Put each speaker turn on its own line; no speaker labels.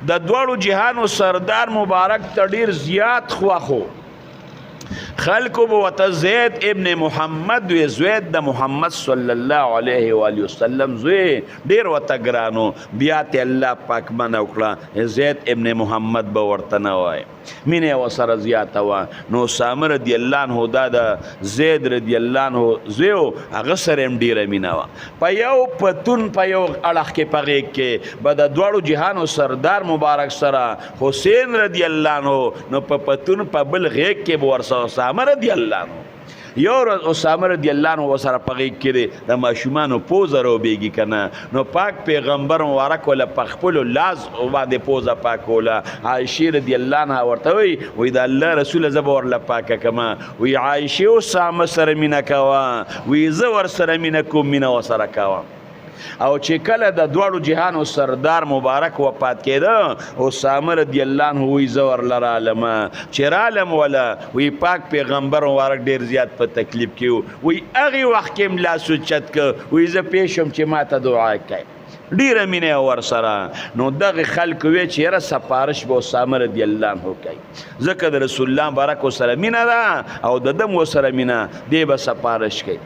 د دواړو جهانو سردار مبارک ته ډیر زیات خواخو خلکو به ورته زید ابن محمد وی زید د محمد صلی الله علیه و آله وسلم زوی ډیر ورته ګرانو بیا ته الله پاک منع وکړه زید ابن محمد به ورته نه وای مینه ورسره زیاته وه نو اسامه رضی الله عنه دا د زید رضی الله عنه زوی هغه سره هم ډیره مینه وه په یو پتون په یو اړخ کې په غېږ کې به د دواړو جهانو سردار مبارک سره حسین رضی الله عنه نو په پتون په بل غېږ کې به ورسره اسامه رضی الله عنه یو ورځ اسامه رضی الله عنه ورسره په غېږ کې د ماشومانو پوزه راوبېږي که نه نو پاک پیغمبر مبارک وله په خپلو لاس باندې پوزه پاکوله عایشې رضی الله عنها ورته وایي د الله رسوله زه به ورله پاکه کړمه وایي عایشې اسامه سره مینه کوه وایي زه ورسره مینه کوم مینه ورسره کوم او چې کله د دواړو جهانو سردار مبارک وفات کېده اسامه رضی الله عنه وایي زه ورله رالمه چې رالم وله وایي پاک پیغمبر مبارک ډېر زیات په تکلیف کې و وایي هغې وخت کې هم لاس اوچت که وایي زه پوه شم چې ما ته دعا کوي ډیره مینه ورسره نو دغه خلک وی چې یاره سپارش به اسامه رضی الله عنه کوي ځکه د رسول الله مبارک ورسره مینه ده او د ده ورسره مینه دی به سپارش کوي